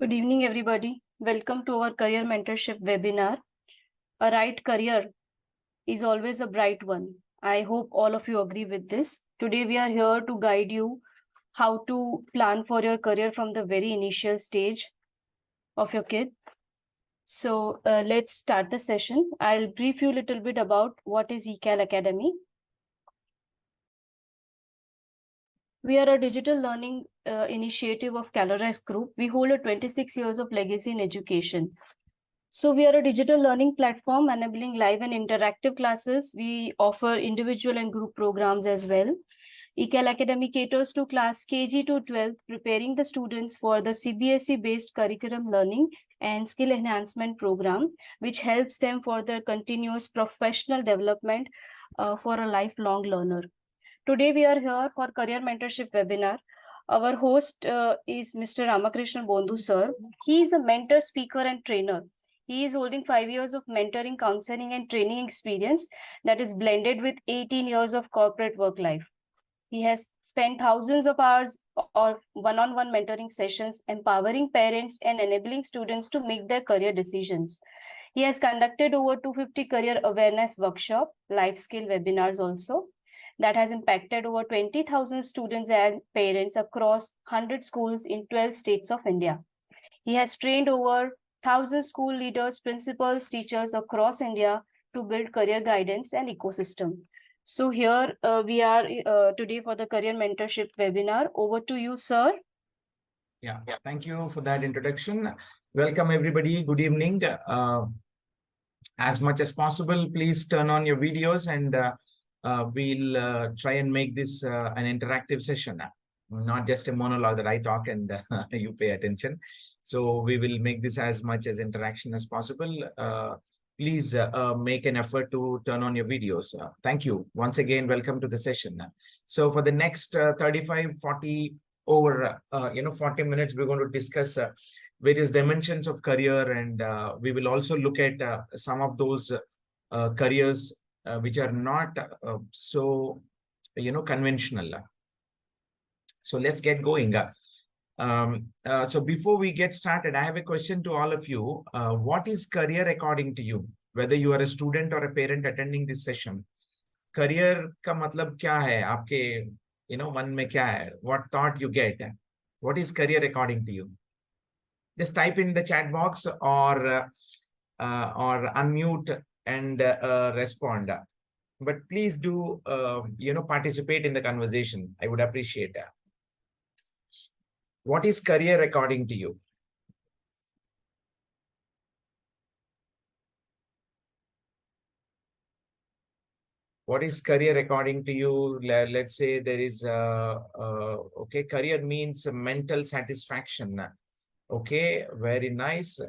Good evening, everybody. Welcome to our career mentorship webinar. A right career is always a bright one. I hope all of you agree with this. Today, we are here to guide you how to plan for your career from the very initial stage of your kid. So let's start the session. I'll brief you a little bit about what is eCal Academy. We are a digital learning initiative of Calorex Group. We hold a 26 years of legacy in education. So we are a digital learning platform enabling live and interactive classes. We offer individual and group programs as well. eCal Academy caters to class KG to 12th, preparing the students for the CBSE-based curriculum learning and skill enhancement program, which helps them for their continuous professional development for a lifelong learner. Today, we are here for Career Mentorship webinar. Our host is Mr. Ramakrishna Bondhu, sir. He is a mentor, speaker, and trainer. He is holding 5 years of mentoring, counseling, and training experience that is blended with 18 years of corporate work life. He has spent thousands of hours of one-on-one mentoring sessions, empowering parents and enabling students to make their career decisions. He has conducted over 250 career awareness workshop, life skill webinars also, that has impacted over 20,000 students and parents across 100 schools in 12 states of India. He has trained over 1,000 school leaders, principals, teachers across India to build career guidance and ecosystem. So here we are today for the Career Mentorship webinar. Over to you, sir. Yeah, thank you for that introduction. Welcome, everybody. Good evening. As much as possible, please turn on your videos and we'll try and make this an interactive session, not just a monologue that I talk and you pay attention. So we will make this as much as interaction as possible. Please make an effort to turn on your videos. Thank you. Once again, welcome to the session. So for the next 35, 40, over 40 minutes, we're going to discuss various dimensions of career, and we will also look at some of those careers which are not so conventional. So let's get going. So before we get started, I have a question to all of you. What is career according to you? Whether you are a student or a parent attending this session, career का मतलब क्या है आपके मन में क्या है? What thought you get? What is career according to you? Just type in the chat box or unmute and respond. But please do participate in the conversation. I would appreciate that. What is career according to you? What is career according to you? Let's say there is okay, career means mental satisfaction. Okay, very nice.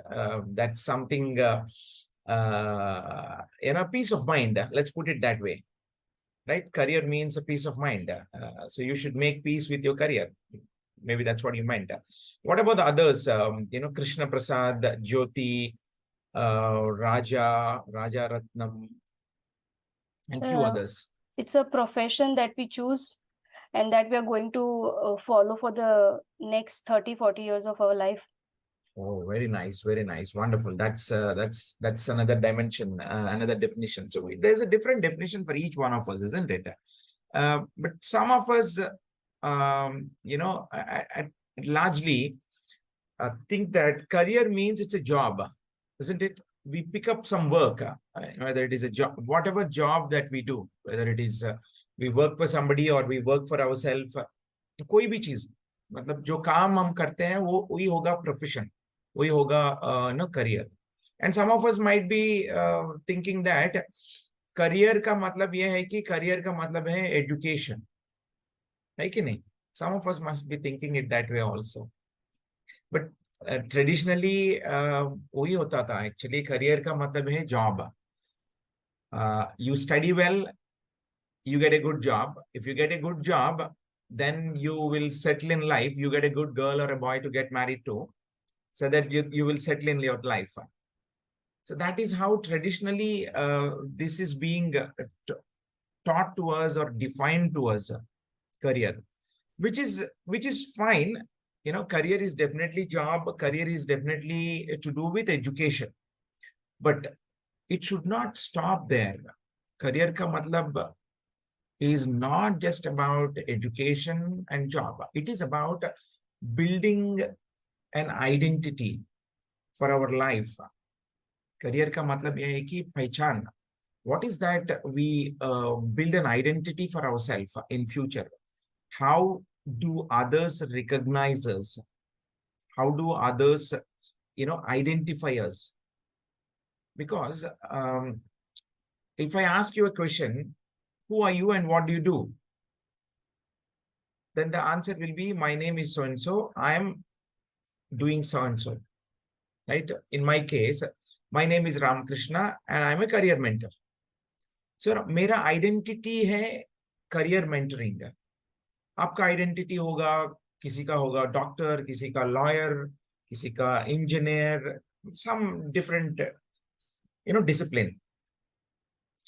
That's something peace of mind. Let's put it that way, right? Career means a peace of mind. So you should make peace with your career. Maybe that's what you meant. What about the others? Krishna Prasad, Jyoti, Raja Ratnam, and few others. It's a profession that we choose and that we are going to follow for the next 30, 40 years of our life. Oh, very nice, wonderful. That's another dimension, another definition. So there's a different definition for each one of us, isn't it? But some of us, largely think that career means it's a job, isn't it? We pick up some work, whether it is a job, whatever job that we do, whether it is we work for somebody or we work for ourselves, कोई भी चीज, मतलब जो काम हम करते हैं वो वही होगा प्रोफेशन, वही होगा career. And some of us might be thinking that career का मतलब ये है कि career का मतलब है education, है कि नहीं? Some of us must be thinking it that way also. But traditionally वही होता था. Actually career का मतलब है job. You study well, you get a good job. If you get a good job, then you will settle in life. You get a good girl or a boy to get married to, so that you will settle in your life. So that is how traditionally this is being taught to us or defined to us, career, which is fine career is definitely job, career is definitely to do with education, but it should not stop there. Career ka matlab is not just about education and job. It is about building an identity for our life. Career ka matlab ye hai ki pehchan. What is that? We build an identity for ourselves in future. How do others recognize us? How do others, identify us? Because if I ask you a question, who are you and what do you do? Then the answer will be, my name is so-and-so, I am doing so-and-so, right? In my case, my name is Ramakrishna and I'm a career mentor. So, मेरा identity है career mentoring. आपका identity होगा, किसी का होगा doctor, किसी का lawyer, किसी का engineer, some different discipline.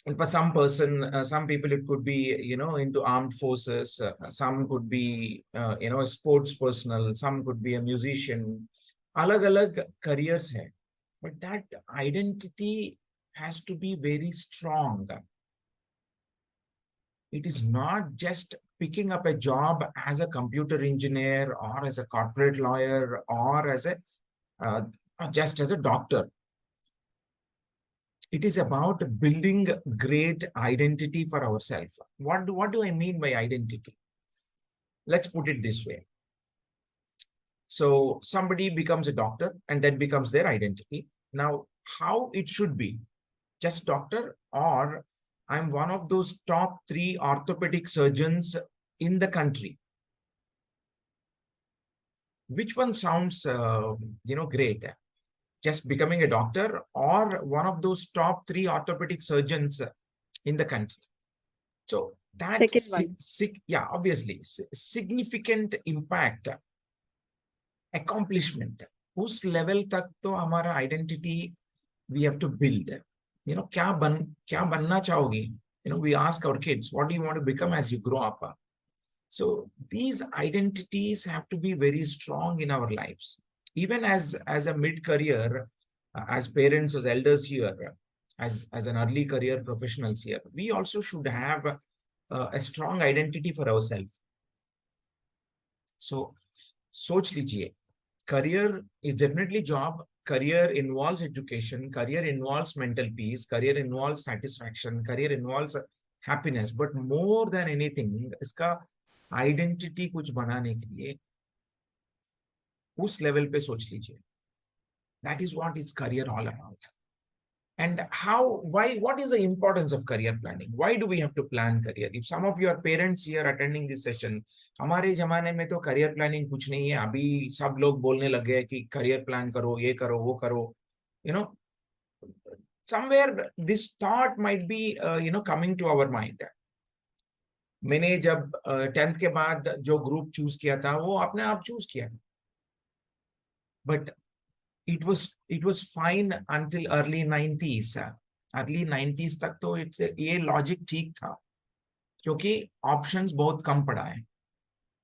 And for some person, some people, it could be into armed forces, some could be a sports personal, some could be a musician. Alag alag careers hai, but that identity has to be very strong. It is not just picking up a job as a computer engineer or as a corporate lawyer or as a just as a doctor. It is about building great identity for ourselves. What do I mean by identity? Let's put it this way. So somebody becomes a doctor and that becomes their identity. Now, how it should be? Just doctor, or I'm one of those top 3 orthopedic surgeons in the country. Which one sounds, great? Just becoming a doctor or one of those top 3 orthopedic surgeons in the country? So that, obviously, significant impact, accomplishment. Us level tak to hamara identity we have to build. kya banna chahogi? We ask our kids, what do you want to become as you grow up? So these identities have to be very strong in our lives. Even as a mid-career, as parents, as elders here, as an early career professionals here, we also should have a strong identity for ourselves. So, soch lijiye, career is definitely job. Career involves education. Career involves mental peace. Career involves satisfaction. Career involves happiness. But more than anything, iska identity कुछ बनाने के लिए उस level पे सोच लीजिए. That is what is career all about. And what is the importance of career planning? Why do we have to plan career? If some of your parents here attending this session, हमारे जमाने में तो career planning कुछ नहीं है. अभी सब लोग बोलने लग गए कि career plan करो, ये करो, वो करो. Somewhere this thought might be, coming to our mind. मैंने जब 10th के बाद जो ग्रुप चूज किया था वो अपने आप चूज किया, but it was fine until early 90s. early 90s तक तो ये लॉजिक ठीक था क्योंकि ऑप्शंस बहुत कम पड़ा है,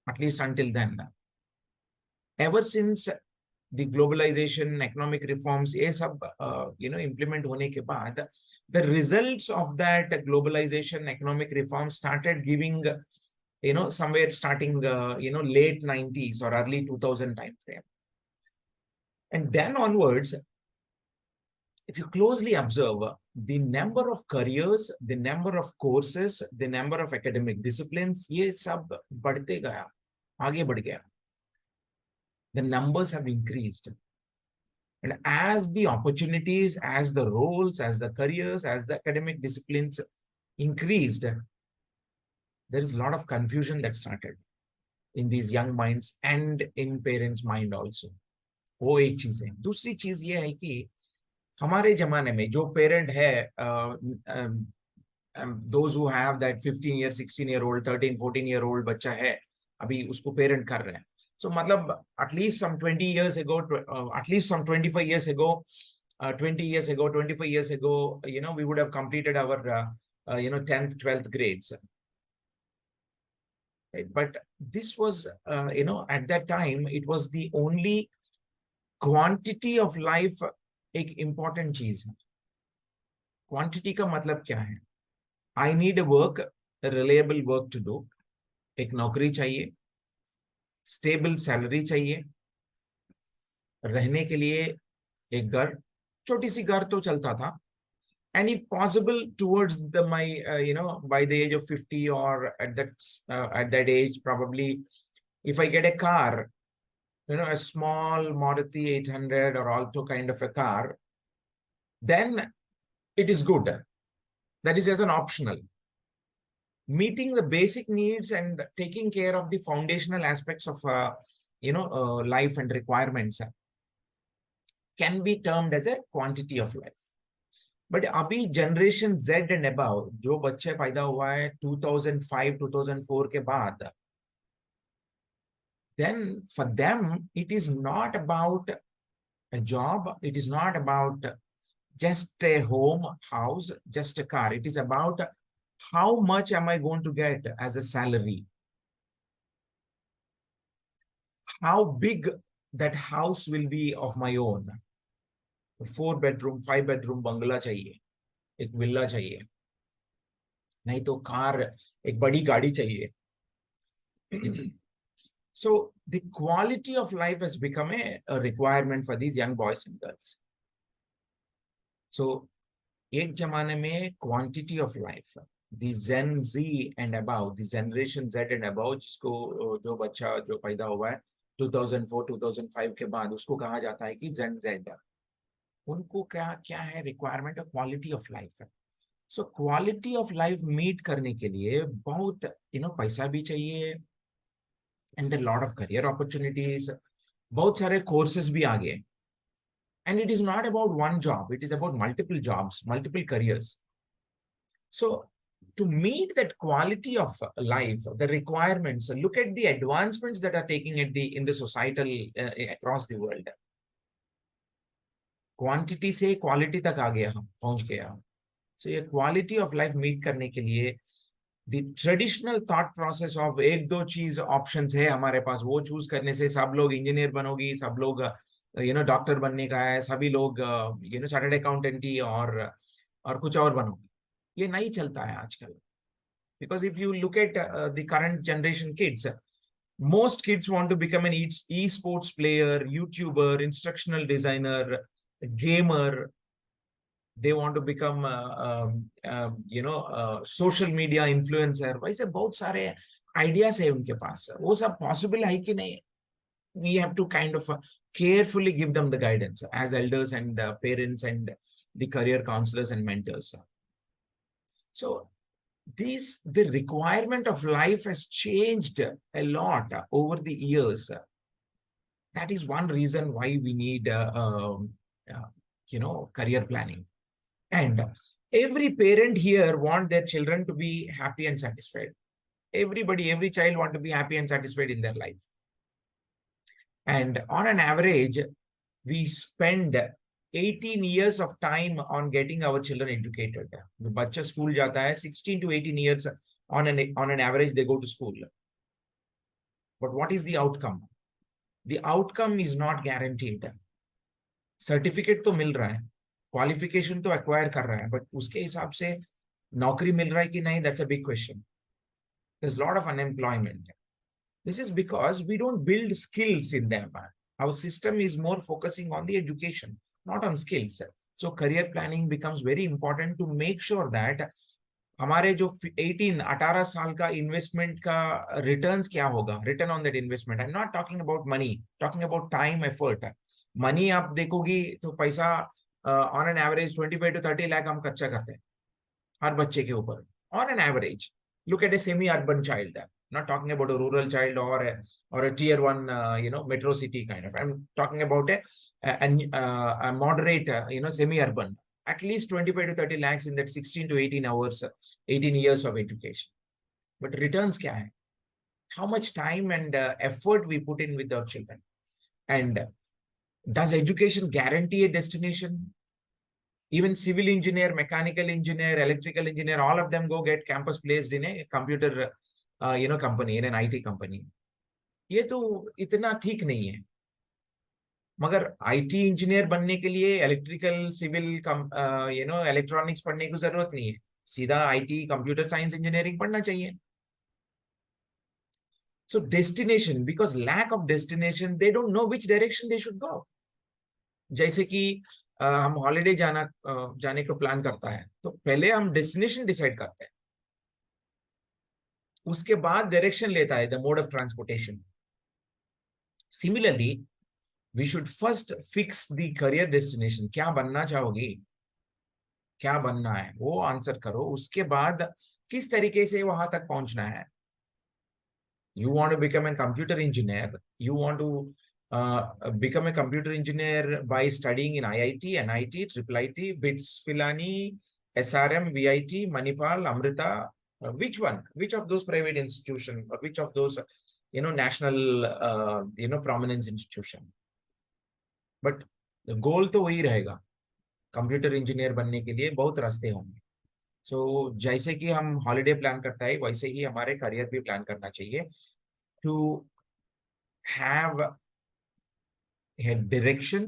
at least until then. Ever since the globalization, economic reforms, ये सब implement होने के बाद, the results of that globalization, economic reforms started giving, somewhere starting, late 90s or early 2000 time frame. And then onwards, if you closely observe, the number of careers, the number of courses, the number of academic disciplines, ये सब बढ़ते गया, आगे बढ़ गया. The numbers have increased. And as the opportunities, as the roles, as the careers, as the academic disciplines increased, there is a lot of confusion that started in these young minds and in parents' mind also. वो एक चीज है. दूसरी चीज ये है कि हमारे जमाने में जो पेरेंट है, those who have that 15-year, 16-year-old, 13, 14-year-old बच्चा है, अभी उसको पेरेंट कर रहे हैं. So, matlab, at least some 20 years ago, at least some 25 years ago, 20 years ago, 25 years ago, we would have completed our, 10th, 12th grades. right? But this was, at that time, it was the only quantity of life एक important चीज है. Quantity का मतलब क्या है? I need a work, a reliable work to do. एक नौकरी चाहिए, स्टेबल सैलरी चाहिए, रहने के लिए एक घर, छोटी सी घर तो चलता था. And if possible, towards my by the age of 50 or at that age, probably if I get a car, a small Maruti 800 or Alto kind of a car, then it is good. That is as an optional. Meeting the basic needs and taking care of the foundational aspects of life and requirements can be termed as a quantity of life. But अभी generation Z and above, जो बच्चे पैदा हुआ है 2005 2004 के बाद, then for them it is not about a job, it is not about just a home, house, just a car. It is about how much am I going to get as a salary, how big that house will be of my own. 4 bedroom 5 bedroom बंगला चाहिए, एक villa चाहिए, नहीं तो car, एक बड़ी गाड़ी चाहिए. So the quality of life has become a requirement for these young boys and girls. So एक जमाने में quantity of life, the Gen Z and above, the generation Z and above, जिसको जो बच्चा जो पैदा हुआ है 2004 2005 के बाद, उसको कहा जाता है कि Gen Z. उनको क्या क्या है requirement of quality of life है. So quality of life meet करने के लिए बहुत पैसा भी चाहिए, and lot of career opportunities, बहुत सारे कोर्सेज भी आ गए. And it is not about one job, it is about multiple jobs, multiple careers. So to meet that quality of life, the requirements, look at the advancements that are taking in the societal across the world. Quantity से quality तक आ गया, हम पहुंच गया. सो ये quality of life meet करने के लिए the traditional thought process of एक दो चीज ऑप्शंस है हमारे पास, वो चूज करने से सब लोग इंजीनियर बनोगी, सब लोग डॉक्टर बनने का है, सभी लोग चार्टर्ड अकाउंटेंटी और कुछ और बनोगी, ये नहीं चलता है आजकल. Because if you look at the current generation kids, most kids want to become an e-sports player, YouTuber, instructional designer, gamer. They want to become social media influencer. वैसे बहुत सारे ideas है उनके पास, वो सब possible है कि नहीं? We have to kind of carefully give them the guidance as elders and parents and the career counselors and mentors. So the requirement of life has changed a lot over the years. That is one reason why we need career planning. And every parent here want their children to be happy and satisfied. Every child want to be happy and satisfied in their life. And on an average, we spend 18 years of time on getting our children educated. The bachcha school jata hai, 16 to 18 years on an average they go to school. But what is the outcome? The outcome is not guaranteed. Certificate तो मिल रहा है, qualification तो acquire कर रहा है, but उसके हिसाब से नौकरी मिल रहा है कि नहीं, that's a big question. There's a lot of unemployment. This is because we don't build skills in them. Our system is more focusing on the education, not on skills. So career planning becomes very important to make sure that हमारे जो 18 साल का investment का returns क्या होगा, return on that investment. I am not talking about money, talking about time, effort. Money आप देखोगी तो पैसा on an average 25 to 30 lakh हम खर्चा करते हैं हर बच्चे के ऊपर, on an average. Look at a semi-urban child. Not talking about a rural child or a tier 1, metro city kind of. I'm talking about a moderate, semi-urban. At least 25 to 30 lakhs in that 16 to 18 hours, 18 years of education. But returns kya hai? How much time and effort we put in with our children? And does education guarantee a destination? Even civil engineer, mechanical engineer, electrical engineer, all of them go get campus placed in a computer company, in an IT company, ये तो इतना ठीक नहीं है। मगर IT engineer बनने के लिए इलेक्ट्रिकल, सिविल, इलेक्ट्रॉनिक्स पढ़ने की जरूरत नहीं है, सीधा आईटी कंप्यूटर साइंस इंजीनियरिंग पढ़ना चाहिए। So destination, because lack of destination, they don't know which direction they should go. जैसे कि हम हॉलिडे जाने को प्लान करता है, तो पहले हम डेस्टिनेशन डिसाइड करते हैं, उसके बाद डायरेक्शन लेता है, the mode of transportation. Similarly we should first fix the career destination. क्या बनना चाहोगी, क्या बनना है वो आंसर करो, उसके बाद किस तरीके से वहां तक पहुंचना है। You want to become a computer engineer, you want to become a computer engineer by studying in IIT, NIT, Triple IT, BITS, Pilani, SRM, VIT, Manipal, Amrita. Which one? Which of those private institution, or which of those national prominence institution? But the goal तो वही रहेगा, computer engineer बनने के लिए बहुत रास्ते होंगे। सो जैसे कि हम हॉलिडे प्लान करता है, वैसे ही हमारे करियर भी प्लान करना चाहिए, to have a direction,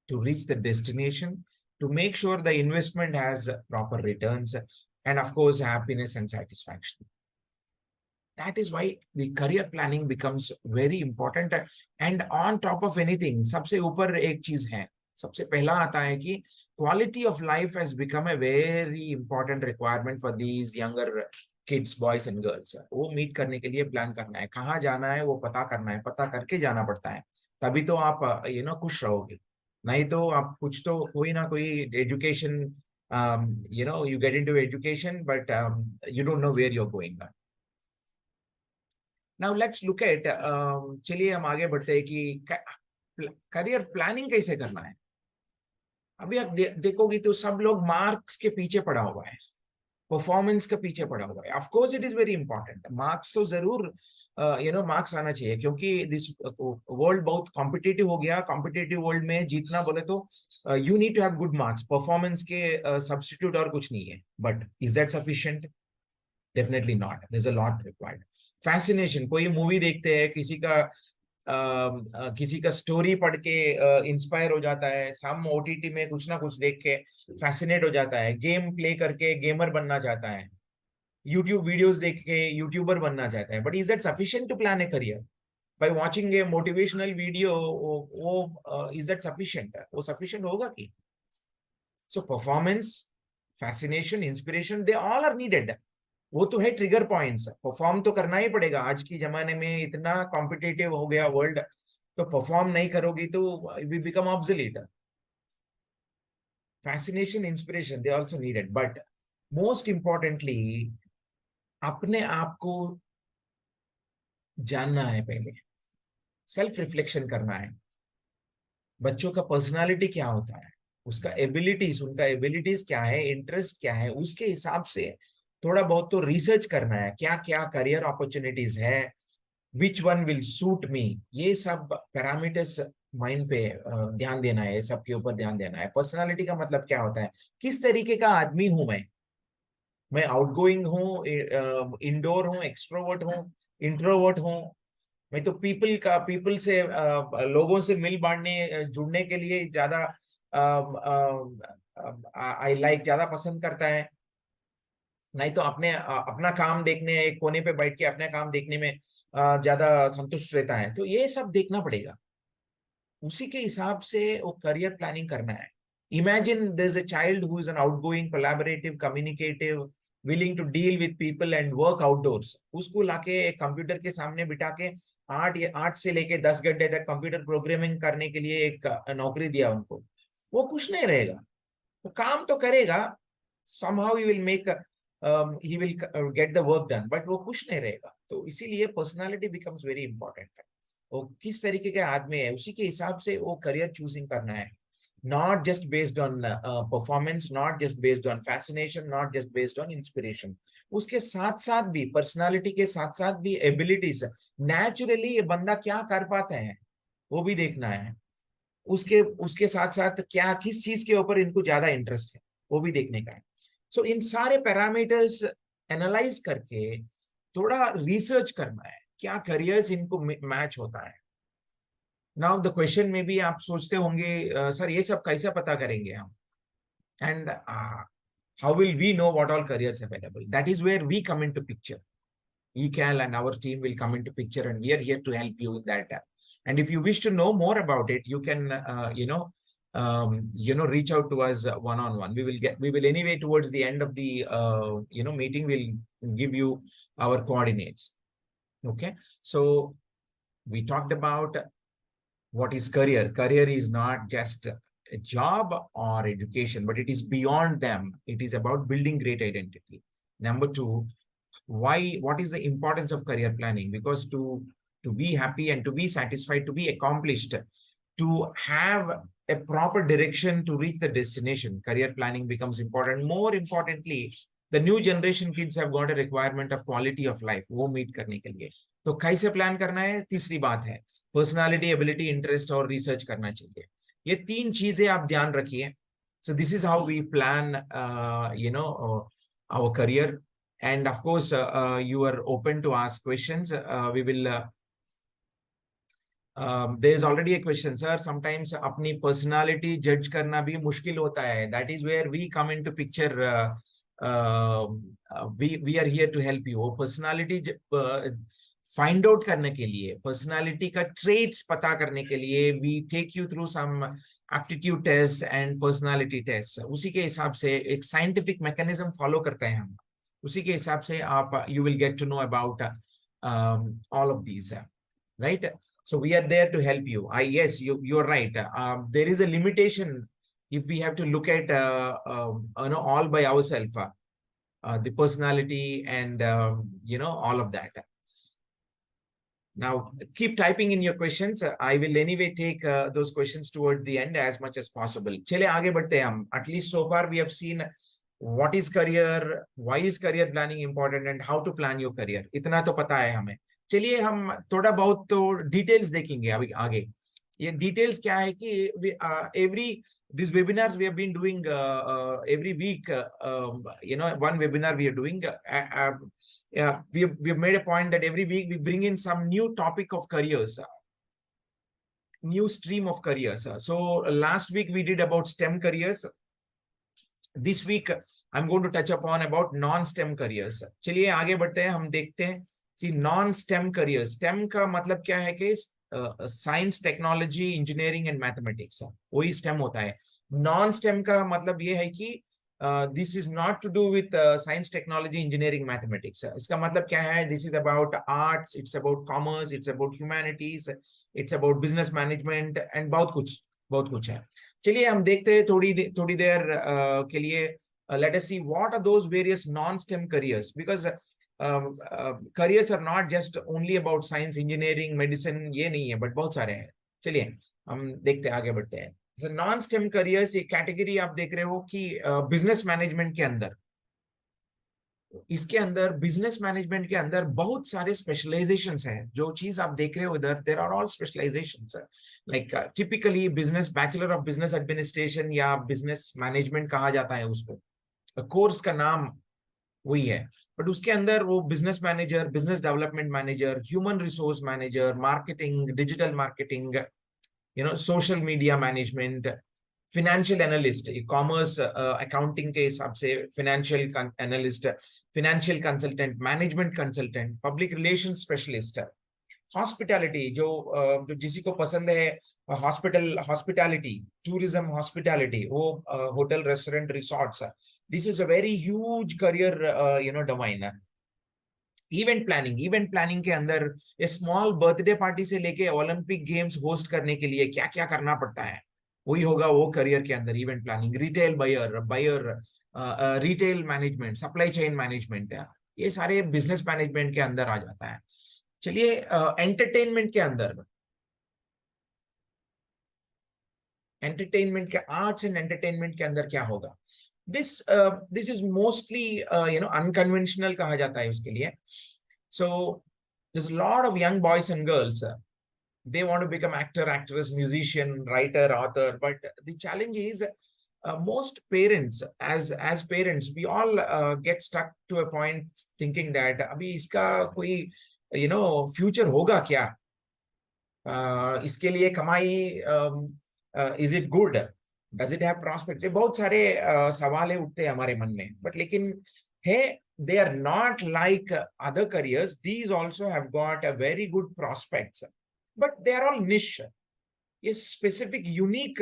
to reach the destination, to make sure the investment has proper returns, and of course happiness and satisfaction. That is why the career planning becomes very important. And on top of anything, सबसे ऊपर एक चीज है, सबसे पहला आता है कि quality of life has become a very important requirement for these younger kids, boys and girls. वो मीट करने के लिए प्लान करना है, कहाँ जाना है वो पता करना है, पता करके जाना पड़ता है, तभी तो आप खुश रहोगे। नहीं तो आप कुछ तो कोई ना कोई education, you get into education but you don't know where you're going. Now let's look at, चलिए हम आगे बढ़ते हैं कि करियर प्लानिंग कैसे करना है। अभी आप देखोगे तो सब लोग मार्क्स के पीछे पड़ा हुआ है, परफॉर्मेंस के पीछे पड़ा हुआ है। Of course it is very important, marks तो जरूर मार्क्स आना चाहिए, क्योंकि दिस वर्ल्ड बहुत कॉम्पिटिटिव हो गया। कॉम्पिटिटिव वर्ल्ड में जीतना बोले तो you need to have good marks, performance के सब्स्टिट्यूट और कुछ नहीं है। But is that sufficient? Definitely not, there is a lot required. Fascination, कोई मूवी देखते हैं, किसी का स्टोरी पढ़ के इंस्पायर हो जाता है, सम ओटीटी में कुछ ना कुछ देख के फैसिनेट हो जाता है, गेम प्ले करके गेमर बनना चाहता है, यूट्यूब वीडियोस देख के यूट्यूबर बनना चाहता है। But is that sufficient to plan a career? By watching a motivational video, वो इज दैट सफिशिएंट? वो सफिशिएंट होगा कि? So performance, fascination, inspiration, they all are needed. वो तो है ट्रिगर पॉइंट्स, परफॉर्म तो करना ही पड़ेगा। आज के जमाने में इतना कॉम्पिटिटिव हो गया वर्ल्ड, तो परफॉर्म नहीं करोगी तो we become obsolete. Fascination, inspiration, they also needed, but most importantly अपने आप को जानना है, पहले सेल्फ रिफ्लेक्शन करना है। बच्चों का पर्सनालिटी क्या होता है, उसका एबिलिटीज, उनका एबिलिटीज क्या है, इंटरेस्ट क्या है, उसके हिसाब से थोड़ा बहुत तो रिसर्च करना है, क्या क्या करियर अपॉर्चुनिटीज है, which one will suit me. ये सब पैरामीटर्स माइंड पे ध्यान देना है, सबके ऊपर ध्यान देना है। पर्सनालिटी का मतलब क्या होता है, किस तरीके का आदमी हूं मैं आउटगोइंग हूँ, इंडोर हूँ, एक्सट्रोवर्ट हूँ, इंट्रोवर्ट हूँ। मैं तो पीपल से, लोगों से मिल बांटने जुड़ने के लिए ज्यादा आई लाइक, ज्यादा पसंद करता है, नहीं तो अपना काम देखने, एक कोने पे बैठ के अपना काम देखने में ज्यादा संतुष्ट रहता है। तो ये सब देखना पड़ेगा, उसी के हिसाब से वो करियर प्लानिंग करना है। Imagine there is a child who is an outgoing, collaborative, communicative, willing to deal with people and work outdoors. उसको लाके एक कंप्यूटर के सामने बिठा के 8 से लेके 10 घंटे तक कंप्यूटर प्रोग्रामिंग करने के लिए एक नौकरी दिया उनको, वो कुछ नहीं रहेगा। वो काम तो करेगा, somehow he will get the work done, but वो खुश नहीं रहेगा। तो इसीलिए पर्सनालिटी becomes very important। वो किस तरीके के आदमी है, उसी के हिसाब से वो करियर चूजिंग करना है। Not just based on performance, not just based on fascination, not just based on inspiration। उसके साथ साथ भी, पर्सनालिटी के साथ साथ भी एबिलिटीज, नेचुरली ये बंदा क्या कर पाता है वो भी देखना है। उसके उसके साथ साथ क्या, किस चीज के ऊपर इनको ज्यादा इंटरेस्ट है वो भी देखने का है। सो इन सारे पैरामीटर्स एनालाइज करके थोड़ा रिसर्च करना है, क्या करियर्स इनको मैच होता है। नाउ द क्वेश्चन में भी आप सोचते होंगे सर ये सब कैसे पता करेंगे हम, and how will we know what all careers available? That is where we come into picture. ECAL and our team will come into picture, and we are here to help you in that. And if you wish to know more about it, you can, reach out to us one on one. We will anyway towards the end of the, meeting, we'll give you our coordinates. Okay. So we talked about what is career. Career is not just a job or education, but it is beyond them. It is about building great identity. Number two, what is the importance of career planning? Because to be happy and to be satisfied, to be accomplished, to have a proper direction to reach the destination, career planning becomes important. More importantly, the new generation kids have got a requirement of quality of life, वो meet करने के लिए। तो कैसे plan करना है? तीसरी बात है पर्सनालिटी, एबिलिटी, इंटरेस्ट और रिसर्च करना चाहिए। ये तीन चीजें आप ध्यान रखिए। So this is how we plan, our career. And of course, you are open to ask questions. We will. There is already a question, sir. Sometimes अपनी personality judge करना भी मुश्किल होता है. That is where we come into picture. We are here to help you. Personality find out करने के लिए, personality का traits पता करने के लिए, we take you through some aptitude tests and personality tests. उसी के हिसाब से एक scientific mechanism follow करते हैं हम. उसी के हिसाब से आप you will get to know about all of these, right? So we are there to help you. Yes, you're right. There is a limitation if we have to look at all by ourselves, the personality and all of that. Now keep typing in your questions. I will anyway take those questions toward the end as much as possible. चले आगे बढ़ते हैं हम. At least so far we have seen what is career, why is career planning important, and how to plan your career. इतना तो पता है हमें. चलिए हम थोड़ा बहुत तो डिटेल्स देखेंगे अभी आगे. ये डिटेल्स क्या है कि every these webinars we have been doing every week, one webinar we are doing. We have made a point that every week we bring in some new topic of careers, new stream of careers. So last week we did about STEM careers. This week I'm going to touch upon about non-STEM careers. चलिए आगे बढ़ते हैं, हम देखते हैं. See, non-STEM careers. STEM का मतलब क्या है कि science, technology, engineering and mathematics, वही स्टेम होता है. नॉन स्टेम का मतलब ये है कि this is not to do with science, technology, engineering, mathematics. इसका मतलब क्या है? This is about arts, it's about commerce, it's about humanities, it's about business management and बहुत कुछ है. चलिए हम देखते हैं थोड़ी देर के लिए. Let us see what are those various non STEM careers, because careers are not just only about science, engineering, medicine, ये नहीं है, but बहुत सारे हैं. चलिए हम देखते हैं, आगे बढ़ते हैं. So, नॉन स्टेम करियर्स एक कैटेगरी आप देख रहे हो कि बिजनेस मैनेजमेंट के अंदर, इसके अंदर बिजनेस मैनेजमेंट के अंदर बहुत सारे स्पेशलाइजेशंस हैं. जो चीज आप देख रहे हो इधर, there are all specialisations. Like typically business, bachelor of business administration या बिजनेस मैनेजमेंट कहा जाता है उसको, कोर्स का नाम वही है. बट उसके अंदर वो business manager, business development manager, human resource manager, marketing, digital marketing, social media management, financial analyst, commerce accounting के हिसाब से financial analyst, financial consultant, management consultant, public relation specialist, hospitality, जो जिसी को पसंद है हॉस्पिटैलिटी, टूरिज्म, हॉस्पिटैलिटी, वो hotel, restaurant, resorts. This is a very huge career domain. Event planning के अंदर ये स्मॉल बर्थडे पार्टी से लेके ओलंपिक गेम्स होस्ट करने के लिए क्या क्या करना पड़ता है, वही होगा वो करियर के अंदर. Event planning, retail buyer, retail management, supply chain management, ये सारे बिजनेस मैनेजमेंट के अंदर आ जाता है. चलिए एंटरटेनमेंट के अंदर, एंटरटेनमेंट के, आर्ट्स एंड एंटरटेनमेंट के अंदर क्या होगा? दिस इज मोस्टली अनकन्वेंशनल कहा जाता है उसके लिए. सो there's a lot of young boys and girls, they want to become actor, actress, musician, writer, author, but the challenge is most parents, as parents, we all get stuck to a point thinking that abhi iska koi future hoga kya, इसके लिए कमाई, is it good, does it have prospects, ये बहुत सारे सवाल उठते हैं हमारे मन में, बट लेकिन है, they are not like other careers. These also have got a very good prospects, but they are all niche. ये स्पेसिफिक यूनिक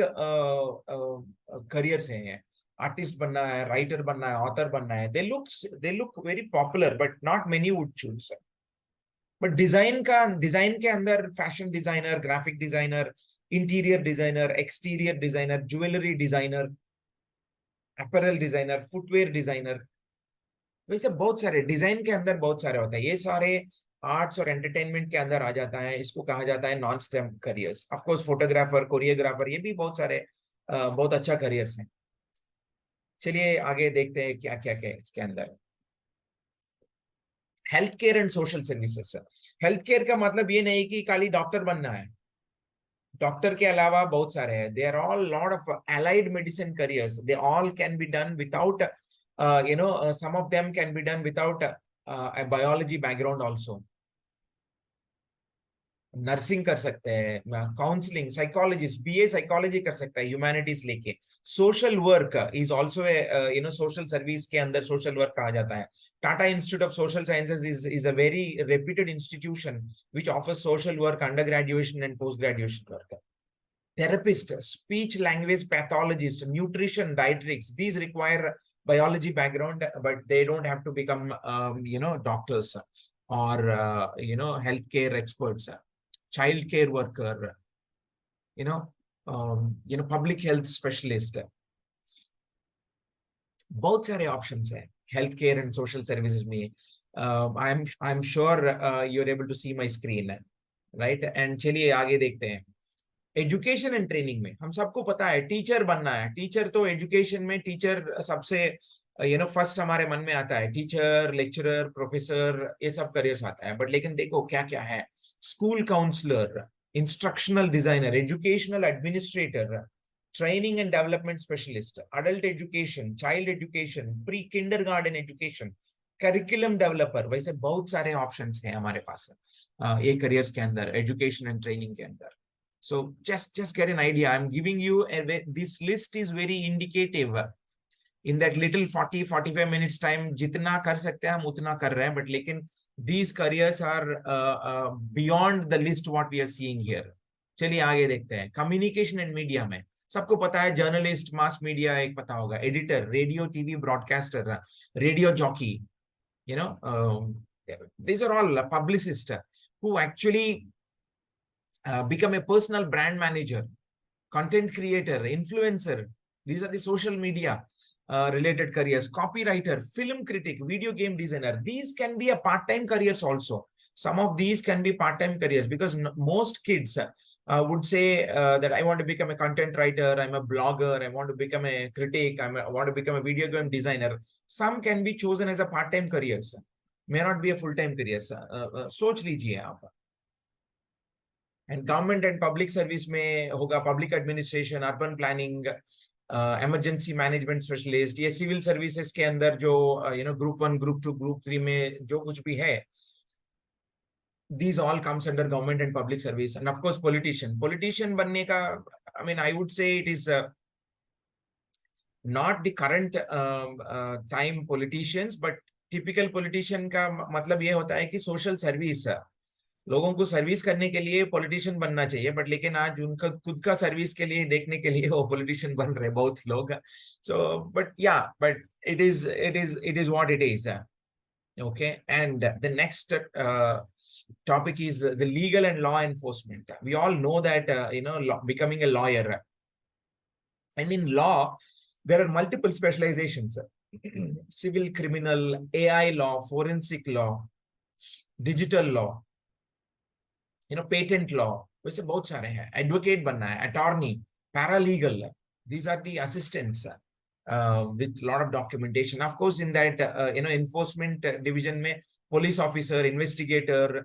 careers हैं. आर्टिस्ट बनना है, राइटर बनना है, ऑथर बनना है, they look very popular, but not many would choose. But design के अंदर fashion designer, graphic designer, interior designer, exterior designer, jewellery designer, apparel designer, footwear designer, वैसे बहुत सारे डिजाइन के अंदर बहुत सारे होता है. ये सारे आर्ट्स और एंटरटेनमेंट के अंदर आ जाता है. इसको कहा जाता है non STEM careers. Of course photographer, choreographer, ये भी बहुत सारे बहुत अच्छा करियर्स हैं. चलिए आगे देखते हैं क्या क्या क्या इसके अंदर. Health care and social services. Health care का मतलब ये नहीं कि खाली डॉक्टर बनना है. डॉक्टर के अलावा बहुत सारे हैं. They are all lot of allied medicine careers. They all can be done without some of them can be done without a biology background also. Nursing कर सकते हैं, काउंसलिंग, साइकोलॉजिस्ट, बीए साइकोलॉजी कर सकता है ह्यूमैनिटीज लेके. Social work is also social service के अंदर social work कहा जाता है. Tata institute of social sciences is a very reputed institution which offers social work, under graduation and post graduation work. Therapist, speech language pathologist, nutrition, dietetics, these require biology background, but they don't have to become doctors or healthcare experts. Child care worker, public health specialist. बहुत सारे options हैं health care and social services में. I am sure you are able to see my screen, right. And चलिए आगे देखते हैं. Education and training में हम सबको पता है टीचर बनना है. टीचर तो एजुकेशन में टीचर सबसे फर्स्ट हमारे मन में आता है. टीचर, लेक्चरर, प्रोफेसर, ये सब करियर्स आता है. बट लेकिन देखो क्या क्या है. School counsellor, instructional designer, educational administrator, training and development specialist, adult education, child education, pre kindergarten education, curriculum developer. वैसे बहुत सारे ऑप्शंस हैं हमारे पास ये करियर्स के अंदर, एजुकेशन एंड ट्रेनिंग के अंदर. So just get an idea. I'm giving you this list is very indicative. In that little 40-45 minutes time, जितना कर सकते हैं हम उतना कर रहे हैं. But लेकिन these careers are beyond the list what we are seeing here. चलिए आगे देखते हैं. कम्युनिकेशन एंड मीडिया में सबको पता है. जर्नलिस्ट, मास मीडिया एक पता होगा, editor, radio TV broadcaster, radio jockey, these are all publicists who actually become a personal brand manager, content creator, influencer. These are the social media related careers. Copywriter, film critic, video game designer. These can be a part-time careers also. Some of these can be part-time careers because most kids would say that I want to become a content writer, I'm a blogger, I want to become a critic, I want to become a video game designer. Some can be chosen as a part-time careers, may not be a full-time careers. सोच लीजिए आप. And government and public service में होगा public administration, urban planning, emergency management specialist. ये civil services के अंदर जो group 1, group 2, group 3 में जो कुछ भी है, these all comes under government and public service. And of course politician बनने का, I mean I would say it is not the current time politicians, but typical politician का मतलब ये होता है कि सोशल सर्विस, लोगों को सर्विस करने के लिए पॉलिटिशियन बनना चाहिए. बट लेकिन आज उनका खुद का सर्विस के लिए देखने के लिए वो पॉलिटिशियन बन रहे बहुत लोग. So but it is what it is. Okay. And the next topic is the legal and law enforcement. We all know that becoming a lawyer, and in law there are multiple specializations. Civil, criminal, AI law, forensic law, digital law, patent law. वैसे बहुत सारे हैं. Advocate बनना है, attorney, paralegal. These are the assistants with lot of documentation. Of course in that enforcement division में police officer, investigator,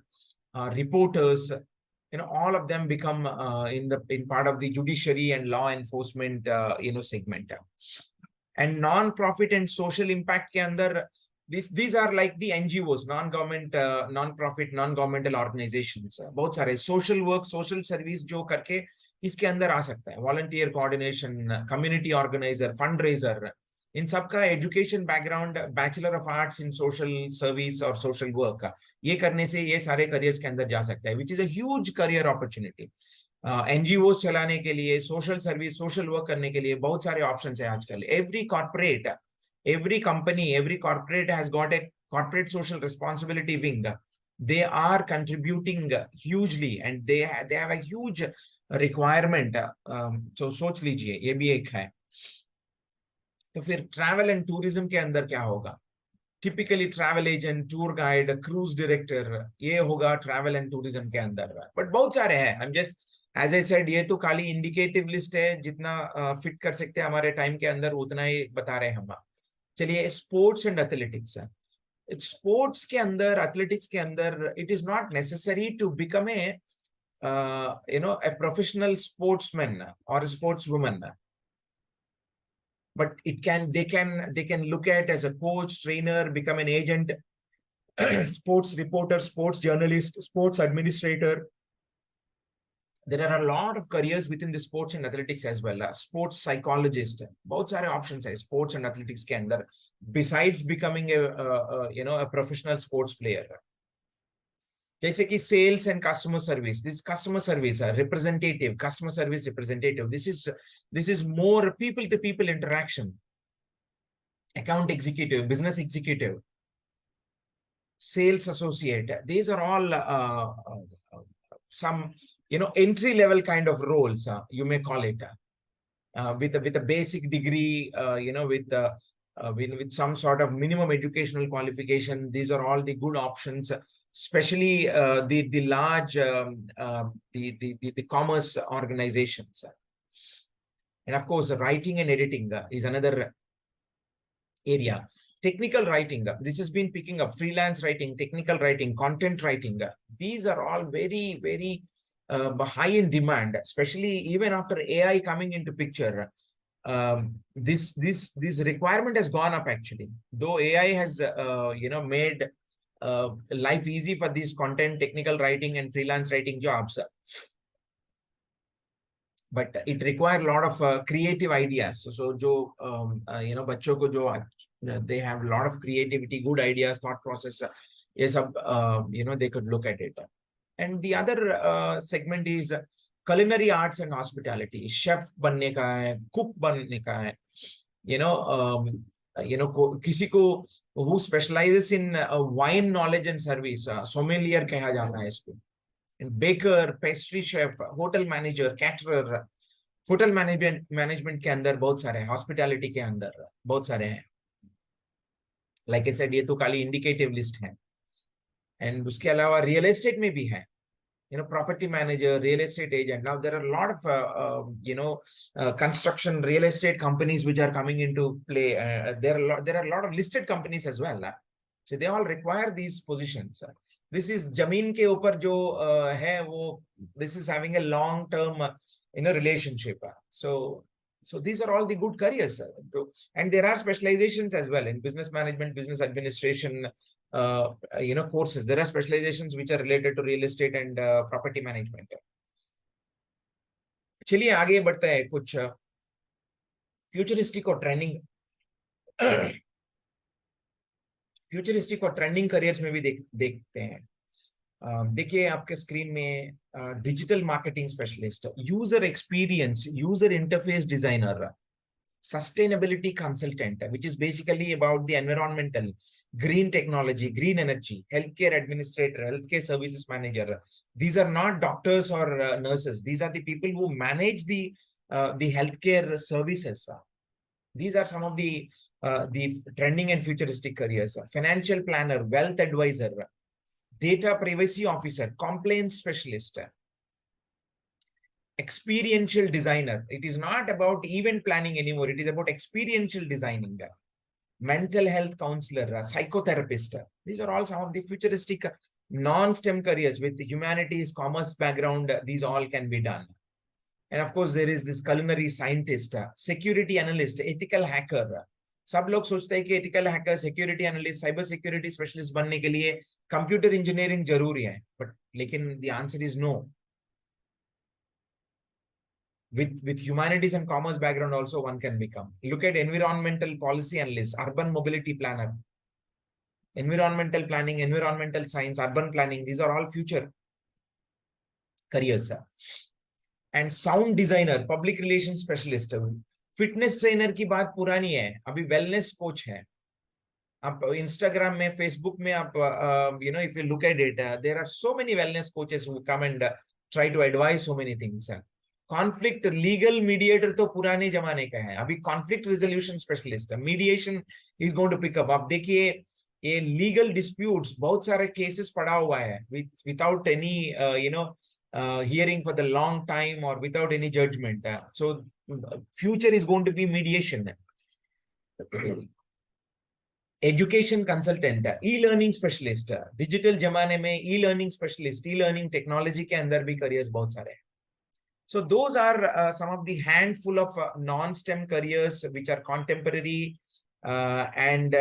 reporters, all of them become in part of the judiciary and law enforcement segment. And non-profit and social impact ke andar, these are like the NGOs, non-government, non-profit, non-governmental organizations. बहुत सारे social work, social service जो करके इसके अंदर आ सकता है. Volunteer coordination, community organizer, fundraiser, इन सबका education background, bachelor of arts in social service और सोशल वर्क का, ये करने से ये सारे करियर्स के अंदर जा सकता है, which is a huge career opportunity. NGO चलाने के लिए, सोशल सर्विस, सोशल वर्क करने के लिए बहुत सारे ऑप्शन है आजकल. Every corporate, every company, every corporate has got a corporate social responsibility wing. They are contributing hugely and they have a huge requirement. So सोच लीजिए, ये भी एक है. तो फिर ट्रैवल एंड टूरिज्म के अंदर क्या होगा? Typically travel agent, tour guide, cruise director, ये होगा ट्रैवल एंड टूरिज्म के अंदर. बट बहुत सारे हैं. I am just, as I said, ये तो खाली इंडिकेटिव लिस्ट है, जितना फिट कर सकते हैं हमारे टाइम के अंदर उतना ही बता रहे हैं हम. चलिए, स्पोर्ट्स एंड एथलेटिक्स. स्पोर्ट्स के अंदर, एथलेटिक्स के अंदर, it is not necessary to become a a professional sportsman or a sportswoman, but they can look at as a coach, trainer, become an agent, sports reporter, sports journalist, sports administrator. There are a lot of careers within the sports and athletics as well. Sports psychologist, बहुत सारे options है sports and athletics के अंदर, besides becoming a professional sports player. जैसे कि sales and customer service, this customer service representative, customer service representative, this is more people to people interaction. Account executive, business executive, sales associate, these are all some entry level kind of roles, you may call it, with a basic degree, with some sort of minimum educational qualification. These are all the good options, especially the large the commerce organizations. And of course, writing and editing is another area. Technical writing, this has been picking up. Freelance writing, technical writing, content writing, these are all very, very high in demand, especially even after AI coming into picture. This requirement has gone up actually, though AI has made life easy for these content, technical writing and freelance writing jobs, but it required a lot of creative ideas. So jo bachcho ko jo they have a lot of creativity, good ideas, thought process, yes, they could look at it. And the other segment is culinary arts and hospitality. Chef बनने का है, cook बनने का है, किसी को who specializes in wine knowledge and service, sommelier कहा जाता है इसको. And baker, pastry chef, hotel manager, caterer, hotel management के अंदर बहुत सारे हैं, hospitality के अंदर बहुत सारे हैं. Like I said, ये तो खाली indicative list है. And उसके अलावा real estate में भी है, property manager, real estate agent. Now there are a lot of construction real estate companies which are coming into play. There are a lot of listed companies as well. So they all require these positions. This is Jameen ke upar jo hai wo, this is having a long term relationship. So these are all the good careers. And there are specializations as well in business management, business administration, courses. There are specializations which are related to real estate and property management. चलिए आगे बढ़ते हैं. कुछ futuristic और trending careers में भी देखते हैं. देखिए आपके स्क्रीन में digital marketing specialist, user experience, user interface designer, sustainability consultant, which is basically about the environmental, green technology, green energy, healthcare administrator, healthcare services manager. These are not doctors or nurses. These are the people who manage the healthcare services. These are some of the trending and futuristic careers. Financial planner, wealth advisor, data privacy officer, compliance specialist, experiential designer. It is not about event planning anymore. It is about experiential designing. Mental health counselor, psychotherapist. These are all some of the futuristic Non-STEM careers with humanities, commerce background, these all can be done. And of course, there is this culinary scientist, security analyst, ethical hacker. सब लोग सोचते हैं कि ethical hacker, security analyst, cyber security specialist बनने के लिए computer engineering जरूरी है, बट लेकिन the answer is no. With humanities and commerce background also one can become. Look at environmental policy analyst, urban mobility planner, environmental planning, environmental science, urban planning. These are all future careers. And sound designer, public relations specialist, fitness trainer की बात पुरानी है, अभी wellness coach है. आप Instagram में, Facebook में आप if you look at it, there are so many wellness coaches who come and try to advise so many things. Conflict legal mediator तो पुराने जमाने का है, अभी conflict resolution specialist, mediation is going to pick up. आप देखिए ये legal disputes, बहुत सारे cases पड़ा हुआ है without any hearing for the long time or without any judgment. So future is going to be mediation. Education consultant, e-learning specialist, digital जमाने में e-learning specialist, e-learning technology के अंदर भी careers बहुत सारे हैं. So those are some of the handful of non-STEM careers which are contemporary, and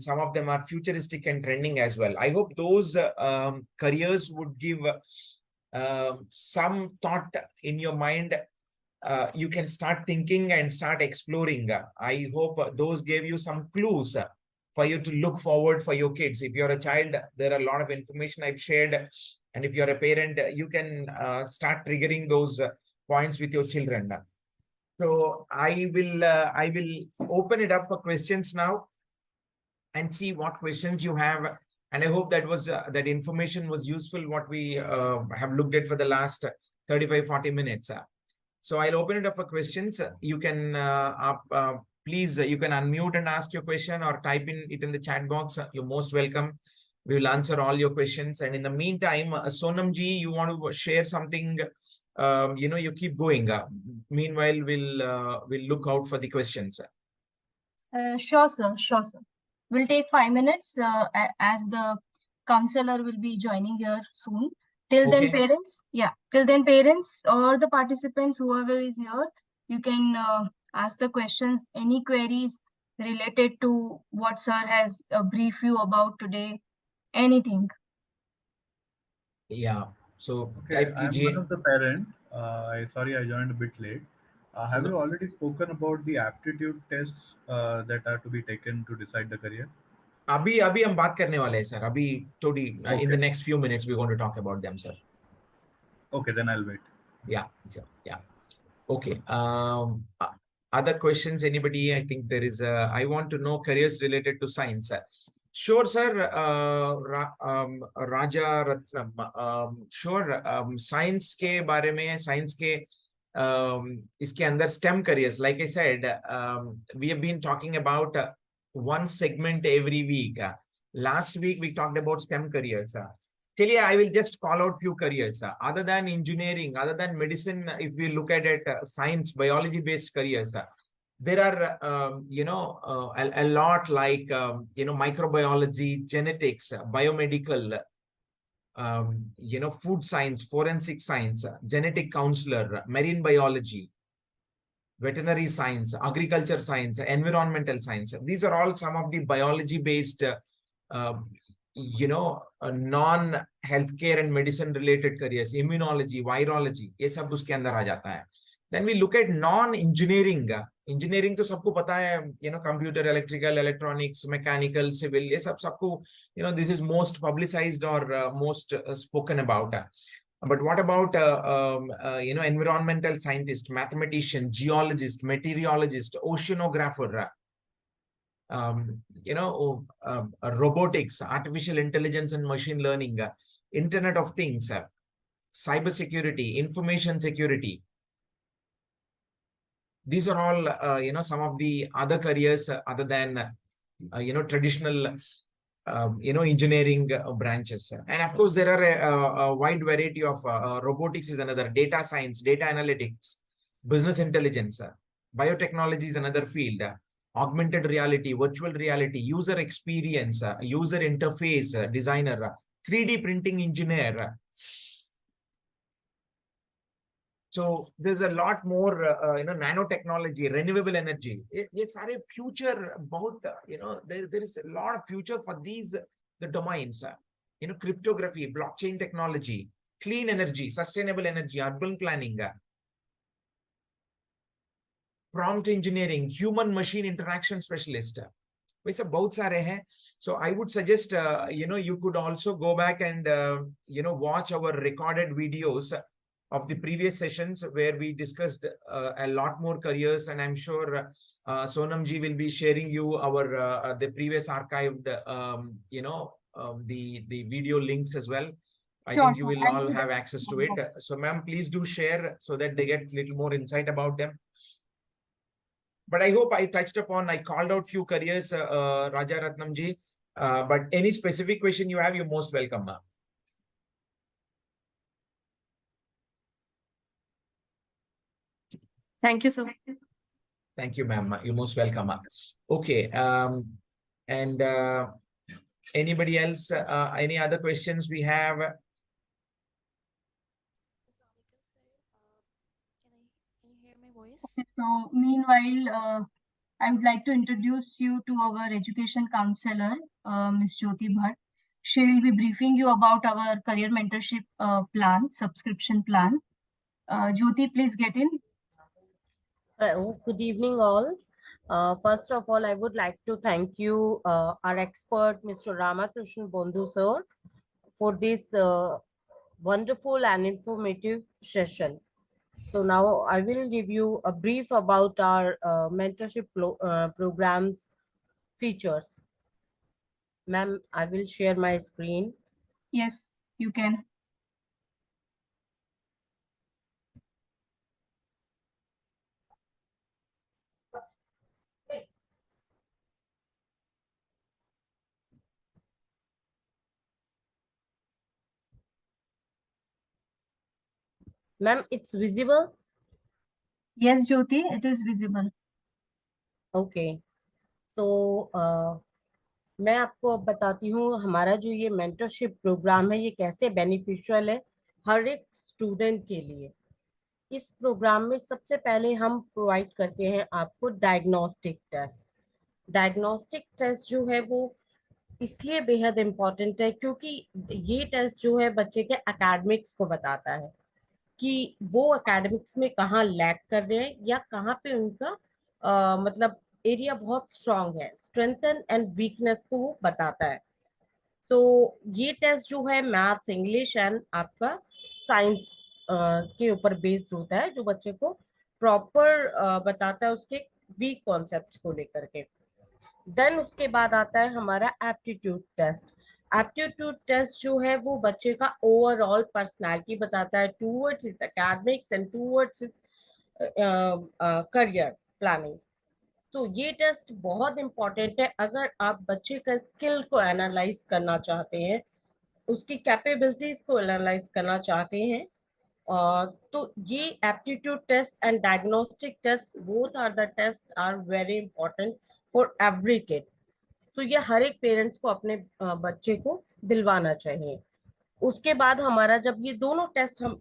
some of them are futuristic and trending as well. I hope those careers would give some thought in your mind. You can start thinking and start exploring. I hope those gave you some clues for you to look forward for your kids. If you're a child, there are a lot of information I've shared. And if you're a parent, you can start triggering those points with your children. So I will open it up for questions now and see what questions you have. And I hope that was that information was useful, what we have looked at for the last 35-40 minutes. So I'll open it up for questions. You can please, you can unmute and ask your question or type it in the chat box. You're most welcome. We will answer all your questions. And in the meantime, Sonam ji, you want to share something? You keep going. Meanwhile, we'll look out for the questions. Sure, sir. Sure, sir. We'll take 5 minutes as the counselor will be joining here soon. Till then, parents or the participants, whoever is here, you can ask the questions, any queries related to what sir has briefed you about today, anything. Yeah. So okay, I'm one of the parent. Sorry, I joined a bit late. Have you already spoken about the aptitude tests that are to be taken to decide the career? अभी हम बात करने वाले हैं sir. अभी थोड़ी in the next few minutes we're going to talk about them, sir. Okay, then I'll wait. Yeah, sir. Yeah. Okay. Other questions, anybody? I think there is I want to know careers related to science. Sure, sir. Raja Ratnam. Sure. Science के बारे में, science के इसके अंदर STEM careers. Like I said, we have been talking about one segment every week. Last week we talked about STEM careers. Chaliye, I will just call out few careers. Other than engineering, other than medicine, if we look at it, science, biology-based careers, there are, a lot like, microbiology, genetics, biomedical, food science, forensic science, genetic counselor, marine biology, veterinary science, agriculture science, environmental science. These are all some of the biology-based, non-healthcare and medicine related careers, immunology, virology, ये सब उसके अंदर आ जाता है. Then we look at non-engineering. Engineering तो सबको पता है, computer, electrical, electronics, mechanical, civil, ये सब सबको, this is most publicized or most spoken about. But what about, environmental scientist, mathematician, geologist, meteorologist, oceanographer, robotics, artificial intelligence and machine learning, Internet of Things, cyber security, information security. These are all, some of the other careers other than, traditional, engineering branches. And of course, there are a wide variety of robotics is another, data science, data analytics, business intelligence, biotechnology is another field, augmented reality, virtual reality, user experience, user interface designer, 3D printing engineer. So there's a lot more, nanotechnology, renewable energy. It's a future about, there is a lot of future for the domains, cryptography, blockchain technology, clean energy, sustainable energy, urban planning, prompt engineering, human machine interaction specialist. वैसे बहुत सारे हैं. So I would suggest, you could also go back and, watch our recorded videos of the previous sessions where we discussed a lot more careers, and I'm sure Sonam ji will be sharing you our the previous archived, the video links as well. I think you will all have access to it. So ma'am, please do share so that they get little more insight about them. But I hope I touched upon, I called out few careers, Raja Ratnam ji. But any specific question you have, you're most welcome, ma'am. Thank you, sir. Thank you, ma'am. You're most welcome, ma'am. Okay. And anybody else? Any other questions we have? Can you hear my voice? Okay, so meanwhile, I would like to introduce you to our education counselor, Ms. Jyoti Bhatt. She will be briefing you about our career mentorship plan, subscription plan. Jyoti, please get in. Good evening, all. First of all, I would like to thank you, our expert, Mr. Ramakrishnan Bondhu, sir, for this wonderful and informative session. So now I will give you a brief about our mentorship programs features. Ma'am, I will share my screen. Yes, you can. Ma'am, it's visible? Yes, Jyoti, it is visible. Okay. So मैं आपको अब बताती हूँ हमारा जो ये mentorship programme है ये कैसे बेनिफिशियल है हर एक स्टूडेंट के लिए. इस प्रोग्राम में सबसे पहले हम प्रोवाइड करते हैं आपको डायग्नोस्टिक टेस्ट. डायग्नोस्टिक टेस्ट जो है वो इसलिए बेहद इम्पोर्टेंट है क्योंकि ये टेस्ट जो है बच्चे के एकेडमिक्स को बताता है कि वो एकेडमिक्स में कहाँ लैग कर रहे हैं या कहाँ पे उनका मतलब एरिया बहुत स्ट्रांग है. स्ट्रेंथन एंड वीकनेस को वो बताता है. सो ये टेस्ट जो है मैथ्स, इंग्लिश एंड आपका साइंस के ऊपर बेस्ड होता है जो बच्चे को प्रॉपर बताता है उसके वीक कॉन्सेप्ट्स को लेकर के. देन उसके बाद आता है हमारा एप्टीट्यूड टेस्ट. एप्टीट्यूड टेस्ट जो है वो बच्चे का ओवरऑल पर्सनालिटी बताता है towards his academics and towards career planning. तो ये टेस्ट बहुत इम्पोर्टेंट है अगर आप बच्चे का स्किल को एनालाइज करना चाहते हैं, उसकी कैपेबिलिटीज को एनालाइज करना चाहते हैं. तो ये aptitude test and diagnostic test both are the test are very important for every kid. तो ये हर एक पेरेंट्स को अपने बच्चे को दिलवाना चाहिए. उसके बाद हमारा जब ये दोनों टेस्ट हम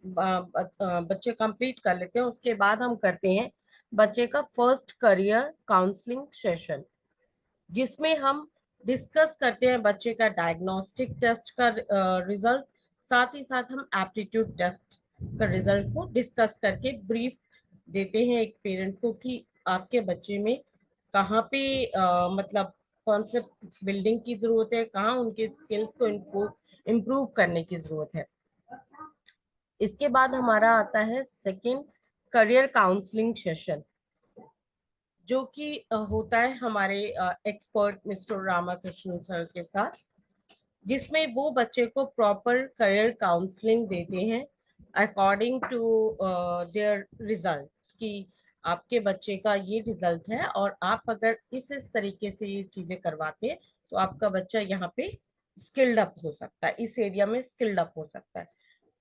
बच्चे कंप्लीट कर लेते हैं उसके बाद हम करते हैं बच्चे का फर्स्ट करियर काउंसलिंग सेशन जिसमें हम डिस्कस करते हैं बच्चे का डायग्नोस्टिक टेस्ट का रिजल्ट. साथ ही साथ हम एप्टीट्यूड टेस्ट का रिजल्ट को डिस्कस करके ब्रीफ देते हैं एक पेरेंट को कि आपके बच्चे में कहाँ पे मतलब कॉन्सेप्ट बिल्डिंग की जरूरत है, कहाँ उनके स्किल्स को इम्प्रूव करने की जरूरत है. इसके बाद हमारा आता है सेकेंड करियर काउंसलिंग सेशन जो कि होता है हमारे एक्सपर्ट मिस्टर रामाकृष्णन सर के साथ जिसमें वो बच्चे को प्रॉपर करियर काउंसलिंग देते हैं अकॉर्डिंग टू देयर रिजल्ट कि आपके बच्चे का ये रिजल्ट है और आप अगर इस तरीके से ये चीजें करवाते हैं तो आपका बच्चा यहाँ पे स्किल्ड अप हो सकता है, इस एरिया में स्किल्ड अप हो सकता है.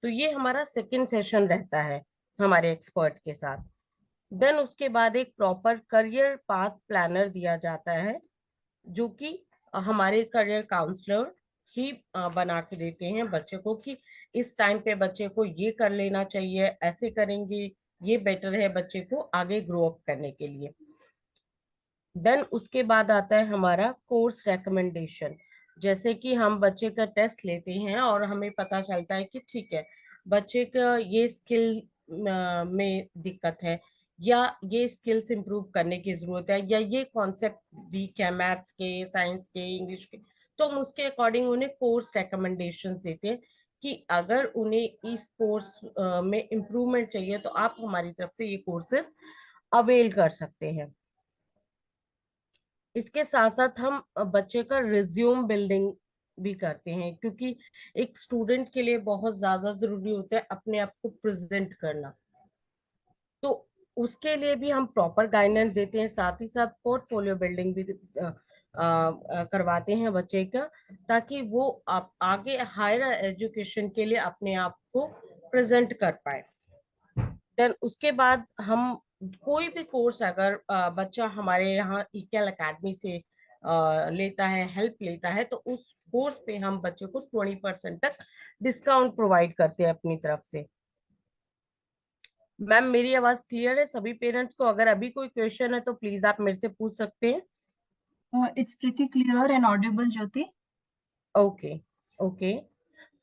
तो ये हमारा सेकेंड सेशन रहता है हमारे एक्सपर्ट के साथ. देन उसके बाद एक प्रॉपर करियर पाथ प्लानर दिया जाता है जो कि हमारे करियर काउंसलर ही बना के देते हैं बच्चे को कि इस टाइम पे बच्चे को ये कर लेना चाहिए, ऐसे करेंगे ये बेटर है बच्चे को आगे ग्रो अप करने के लिए। देन उसके बाद आता है हमारा कोर्स रिकमेंडेशन। जैसे कि हम बच्चे का टेस्ट लेते हैं और हमें पता चलता है कि ठीक है बच्चे का ये स्किल में दिक्कत है, या ये स्किल्स इंप्रूव करने की जरूरत है, या ये कॉन्सेप्ट वीक है मैथ्स के, साइंस के, इंग्लिश के, तो हम उसके अकॉर्डिंग उन्हें कोर्स रिकमेंडेशन देते हैं कि अगर उन्हें इस कोर्स में इम्प्रूवमेंट चाहिए तो आप हमारी तरफ से ये कोर्सेस अवेल कर सकते हैं। इसके साथ साथ हम बच्चे का रिज्यूम बिल्डिंग भी करते हैं, क्योंकि एक स्टूडेंट के लिए बहुत ज्यादा जरूरी होता है अपने आप को प्रेजेंट करना। तो उसके लिए भी हम प्रॉपर गाइडेंस देते हैं, साथ ही साथ पोर्टफोलियो बिल्डिंग भी करवाते हैं बच्चे का, ताकि वो आप आगे हायर एजुकेशन के लिए अपने आप को प्रेजेंट कर पाए। देन उसके बाद हम कोई भी कोर्स अगर बच्चा हमारे यहाँ इक्वल अकेडमी से लेता है, हेल्प लेता है, तो उस कोर्स पे हम बच्चे को 20% तक डिस्काउंट प्रोवाइड करते हैं अपनी तरफ से। मैम मेरी आवाज क्लियर है सभी पेरेंट्स को? अगर अभी कोई क्वेश्चन है तो प्लीज आप मेरे से पूछ सकते हैं। It's pretty clear and audible, Jyoti. Okay okay.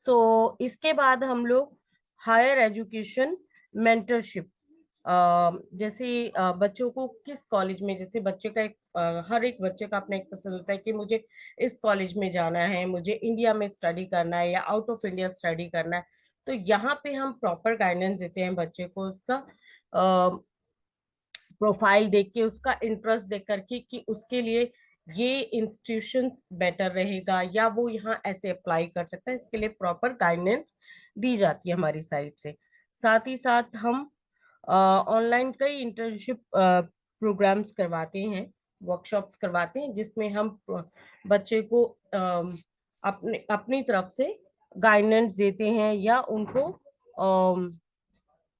So इसके बाद हम लोग हायर एजुकेशन मेंटरशिप, जैसे बच्चों को किस कॉलेज में, जैसे बच्चे का एक हर एक बच्चे का अपना एक पसंद होता है कि मुझे इस कॉलेज में जाना है, मुझे इंडिया में स्टडी करना है या आउट ऑफ इंडिया स्टडी करना है। तो यहाँ पे हम प्रॉपर गाइडेंस देते हैं बच्चे को, उसका प्रोफाइल देख के, उसका इंटरेस्ट देख करके कि उसके लिए ये इंस्टीट्यूशन बेटर रहेगा या वो यहाँ ऐसे अप्लाई कर सकता है, इसके लिए प्रॉपर गाइडेंस दी जाती है हमारी साइड से। साथ ही साथ हम ऑनलाइन कई इंटर्नशिप प्रोग्राम्स करवाते हैं, वर्कशॉप्स करवाते हैं, जिसमें हम बच्चे को अपने अपनी तरफ से गाइडेंस देते हैं, या उनको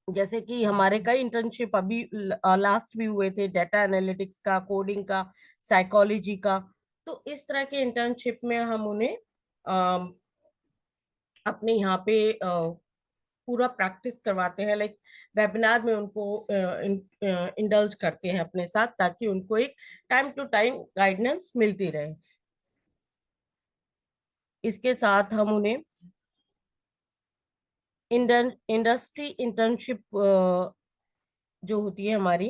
जैसे कि हमारे कई इंटर्नशिप अभी लास्ट भी हुए थे, डाटा एनालिटिक्स का, कोडिंग का, साइकोलॉजी का। तो इस तरह के इंटर्नशिप में हम उन्हें अपने यहाँ पे पूरा प्रैक्टिस करवाते हैं, लाइक वेबिनार में उनको इंडल्ज करते हैं अपने साथ, ताकि उनको एक टाइम टू टाइम गाइडेंस मिलती रहे। इसके साथ हम उन्हें इंडस्ट्री इंटर्नशिप जो होती है हमारी,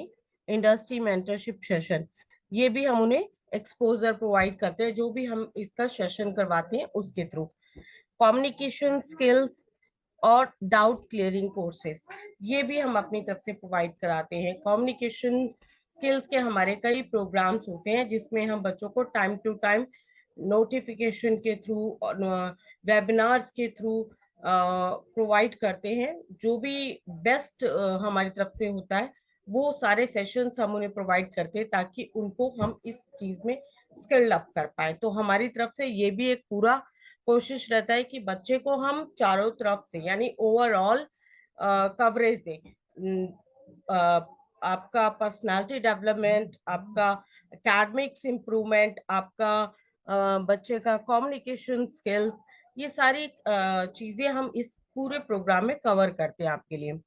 इंडस्ट्री मेंटरशिप सेशन, ये भी हम उन्हें एक्सपोजर प्रोवाइड करते हैं, जो भी हम इसका सेशन करवाते हैं उसके थ्रू। कम्युनिकेशन स्किल्स और डाउट क्लियरिंग कोर्सेस, ये भी हम अपनी तरफ से प्रोवाइड कराते हैं। कम्युनिकेशन स्किल्स के हमारे कई प्रोग्राम्स होते हैं, जिसमें हम बच्चों को टाइम टू टाइम नोटिफिकेशन के थ्रू और वेबिनार्स के थ्रू प्रोवाइड करते हैं। जो भी बेस्ट हमारी तरफ से होता है वो सारे सेशंस हम उन्हें प्रोवाइड करते हैं, ताकि उनको हम इस चीज में स्किल्ड अप कर पाए। तो हमारी तरफ से ये भी एक पूरा कोशिश रहता है कि बच्चे को हम चारों तरफ से, यानी ओवरऑल कवरेज दें। आपका पर्सनालिटी डेवलपमेंट, आपका एकेडमिक्स इम्प्रूवमेंट, आपका बच्चे का कम्युनिकेशन स्किल्स, ये सारी चीजें हम इस पूरे प्रोग्राम में कवर करते हैं आपके लिए।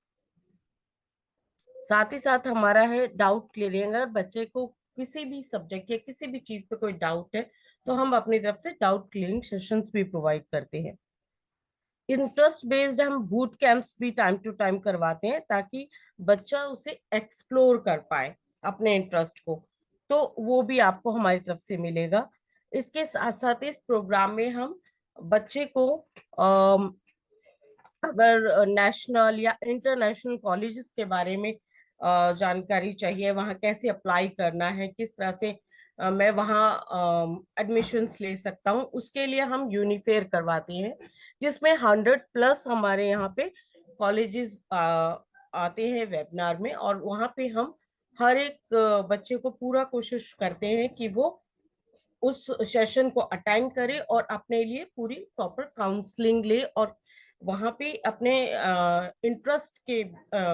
साथ ही साथ हमारा है डाउट क्लियरिंग। अगर बच्चे को किसी भी सब्जेक्ट या किसी भी चीज पे कोई डाउट है, तो हम अपनी तरफ से डाउट क्लियरिंग सेशंस भी प्रोवाइड करते हैं। इंटरेस्ट बेस्ड हम बूट कैंप्स भी टाइम टू टाइम करवाते हैं, ताकि बच्चा उसे एक्सप्लोर कर पाए अपने इंटरेस्ट को, तो वो भी आपको हमारी तरफ से मिलेगा। इसके साथ साथ इस प्रोग्राम में हम बच्चे को अगर नेशनल या इंटरनेशनल कॉलेजेस के बारे में जानकारी चाहिए, वहाँ कैसे अप्लाई करना है, किस तरह से मैं वहाँ एडमिशन्स ले सकता हूँ, उसके लिए हम यूनिफेयर करवाते हैं, जिसमें 100+ हमारे यहाँ पे कॉलेजेस आते हैं वेबिनार में, और वहाँ पे हम हर एक बच्चे को पूरा कोशिश करते हैं कि वो उस सेशन को अटेंड करे और अपने लिए पूरी प्रॉपर काउंसलिंग ले, और वहां पे अपने इंटरेस्ट के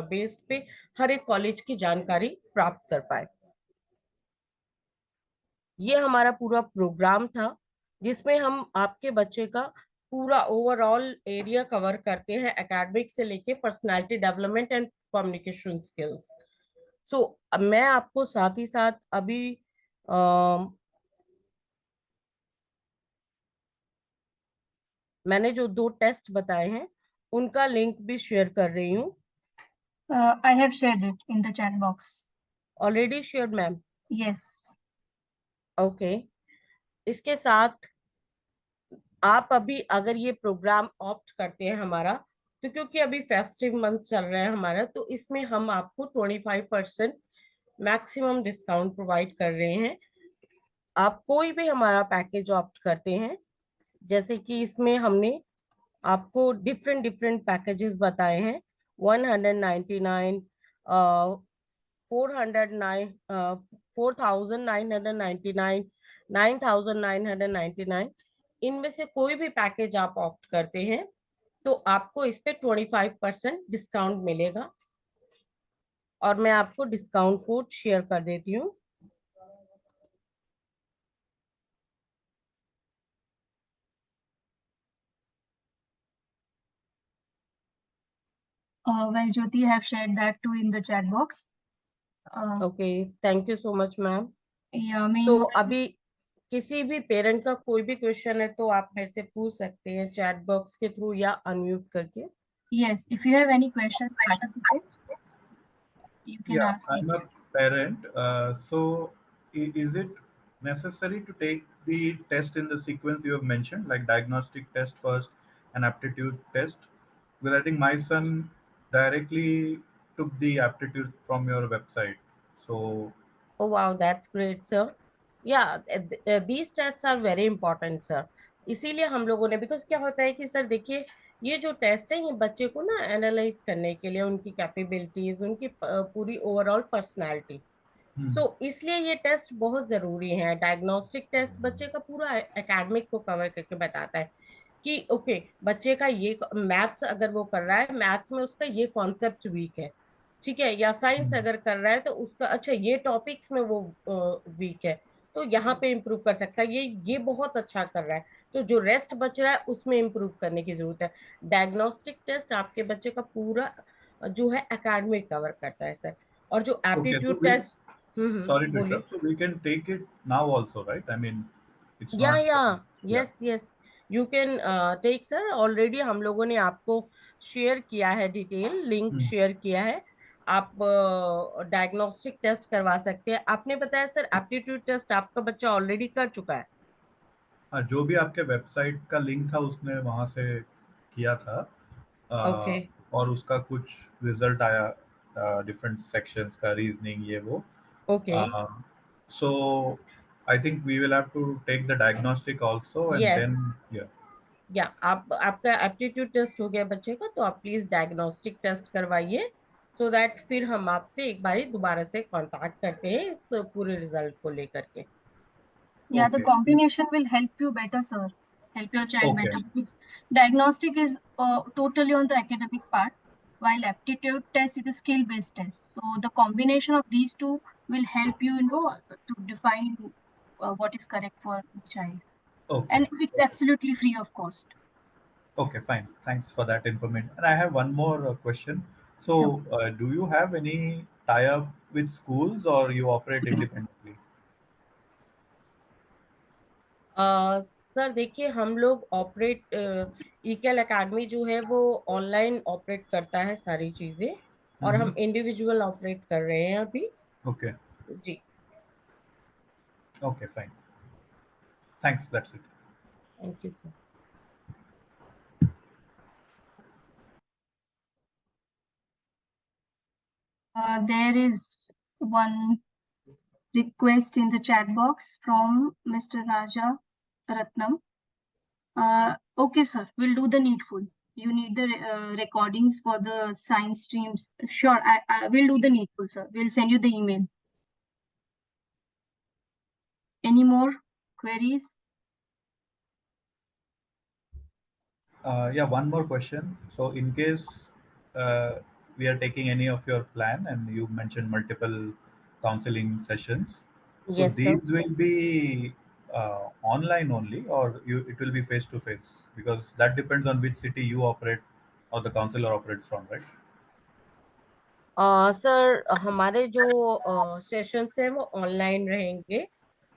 बेस पे हर एक कॉलेज की जानकारी प्राप्त कर पाए। ये हमारा पूरा प्रोग्राम था। जिसमें हम आपके बच्चे का पूरा ओवरऑल एरिया कवर करते हैं, एकेडमिक से लेके personality development and communication skills. So मैं आपको साथ ही साथ अभी मैंने जो 2 टेस्ट बताए हैं उनका लिंक भी शेयर कर रही हूँ। I have shared it in the chat box. Already share ma'am? Yes. Okay. इसके साथ आप अभी अगर ये प्रोग्राम ऑप्ट करते हैं हमारा, तो क्योंकि अभी फेस्टिव मंथ चल रहा है हमारा, तो इसमें हम आपको 25% मैक्सिमम डिस्काउंट प्रोवाइड कर रहे हैं। आप कोई भी हमारा पैकेज ऑप्ट करते हैं, जैसे कि इसमें हमने आपको डिफरेंट डिफरेंट पैकेजेस बताए हैं, 199, 409, 4999, 9999, इनमें से कोई भी पैकेज आप ऑप्ट करते हैं तो आपको इस पे 25% डिस्काउंट मिलेगा। और मैं आपको डिस्काउंट कोड शेयर कर देती हूँ। Well, Jyoti have shared that too in the chat box. Okay, thank you so much ma'am. Yeah, so meanwhile, अभी किसी भी पेरेंट का कोई भी क्वेश्चन है तो आप मेरे से पूछ सकते हैं चैट बॉक्स के थ्रू या अनम्यूट करके। yes, if you have any questions, participants, you can Yeah, ask me. I'm a parent. So, is it necessary to take the test in the sequence you have mentioned, like diagnostic test first and aptitude test? Well, I think my son directly took the aptitude from your website. So, Oh wow, that's great, sir. Yeah, these tests are very important, sir. इसीलिए हम लोगों ने, because क्या होता है कि sir देखिए, ये जो टेस्ट है ये बच्चे को ना एनालाइज करने के लिए, उनकी कैपेबिलिटीज, उनकी पूरी ओवरऑल पर्सनालिटी, सो इसलिए ये टेस्ट बहुत जरूरी है। डायग्नोस्टिक टेस्ट बच्चे का पूरा एकेडमिक को कवर करके बताता है कि ओके, बच्चे का ये मैथ्स अगर वो कर रहा है, मैथ्स में उसका ये कॉन्सेप्ट वीक है, ठीक है, या साइंस अगर कर रहा है तो उसका अच्छा ये टॉपिक्स में वो वीक है, तो यहाँ पे इम्प्रूव कर सकता है, ये बहुत अच्छा कर रहा है, तो जो रेस्ट बच रहा है उसमें इम्प्रूव करने की जरूरत है। डायग्नोस्टिक टेस्ट आपके बच्चे का पूरा जो है एकेडमिक कवर करता है सर। और जो okay, so aptitude we, test, sorry to बोलिए। interrupt. So we can take it now also, right? I mean, it's या not. Yeah. Yes yes, you can take sir. Already हम लोगों ने आपको शेयर किया है, डिटेल लिंक Hmm. शेयर किया है। आप डायग्नोस्टिक टेस्ट करवा सकते हैं। आपने बताया सर एप्टीट्यूड टेस्ट आपका बच्चा ऑलरेडी कर चुका है। हाँ, जो भी आपके वेबसाइट का लिंक था उसने वहां से किया था। ओके और उसका कुछ रिजल्ट आया, डिफरेंट सेक्शंस का, रीजनिंग, ये वो। Okay so I think we will have to take the diagnostic also and yes, then yeah yeah आपका एप्टीट्यूड टेस्ट हो गया बच्चे का, तो आप प्लीज डायग्नोस्टिक टेस्ट करवाइए, सो दैट फिर हम आपसे एक बारी दोबारा से कांटेक्ट करते हैं इस पूरे रिजल्ट को लेकर के। Yeah, the okay combination will help you better, sir. Help your child okay better because diagnostic is totally on the academic part, while aptitude test is a skill-based test. So the combination of these two will help you, to define what is correct for the child, okay and it's absolutely free of cost. Okay, fine. Thanks for that information. And I have one more question. Sure. So, do you have any tie-up with schools or you operate independently? Sir देखिए, हम लोग operate, इकेल academy जो है वो online operate करता है सारी चीजें, और Mm-hmm. हम इंडिविजुअल ऑपरेट कर रहे हैं अभी। Okay. जी, Okay, fine. Thanks. That's it. Thank you sir. There is one request in the chat box from Mr. Raja Ratnam. Okay, sir, we'll do the needful. You need the recordings for the science streams. Sure, I will do the needful, sir. We'll send you the email. Any more queries? Yeah, one more question. So, in case uh, we are taking any of your plan, and you mentioned multiple counseling sessions, so yes sir. these will be online only, or it will be face to face? Because that depends on which city you operate or the counselor operates from, right? Sir हमारे जो sessions हैं वो online रहेंगे।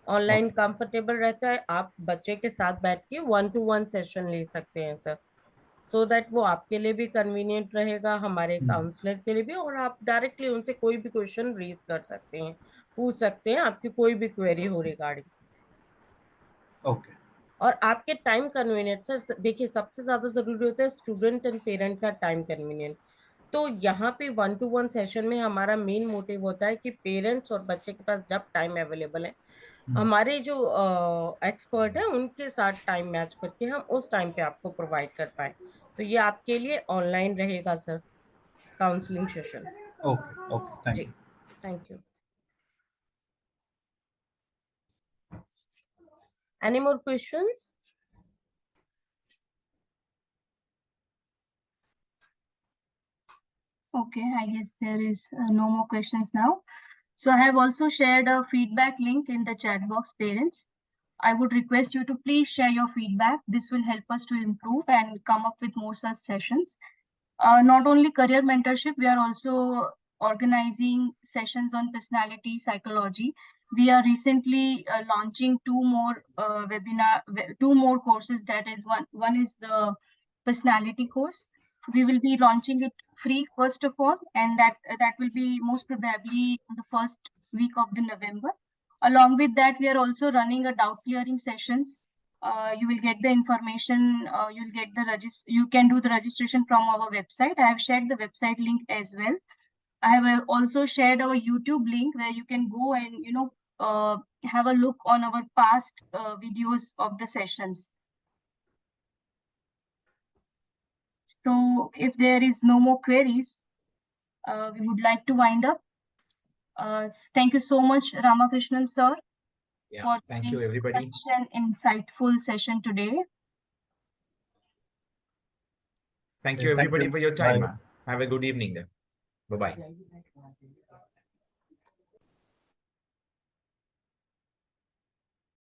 Online comfortable रहता है, आप बच्चे के साथ बैठ के 1-to-1 सेशन ले सकते हैं सर, सो दैट वो आपके लिए भी कन्वीनियंट रहेगा, हमारे काउंसलर के लिए भी, और आप डायरेक्टली उनसे कोई भी क्वेश्चन रेज कर सकते हैं, पूछ सकते हैं, आपकी कोई भी क्वेरी हो रिगार्डिंग। ओके। और आपके टाइम कन्वीनियंट सर, देखिए सबसे ज्यादा जरूरी होता है स्टूडेंट एंड पेरेंट का टाइम कन्वीनियंट। तो यहाँ पे 1-to-1 सेशन में हमारा मेन मोटिव होता है कि पेरेंट्स और बच्चे के पास जब टाइम अवेलेबल है, हमारे जो एक्सपर्ट है उनके साथ टाइम मैच करके हम उस टाइम पे आपको प्रोवाइड कर पाए। तो ये आपके लिए ऑनलाइन रहेगा sir, counselling session. Okay, okay, thank जी, you. Thank you. Any more questions? Okay, I guess there is no more questions now. So I have also shared a feedback link in the chat box, parents. I would request you to please share your feedback. This will help us to improve and come up with more such sessions. Not only career mentorship, we are also organizing sessions on personality psychology. We are recently launching two more courses. That is one is the personality course. We will be launching it free first of all, and that will be most probably the first week of the November. Along with that, we are also running a doubt clearing sessions. You will get the information. You'll get the You can do the registration from our website. I have shared the website link as well. I have also shared our YouTube link where you can go and have a look on our past videos of the sessions. So if there is no more queries, we would like to wind up. Thank you so much, Ramakrishnan sir, for Thank you, doing everybody. such an insightful session today. Thank you, Thank everybody, you. for your time. Bye. Have a good evening. Bye-bye.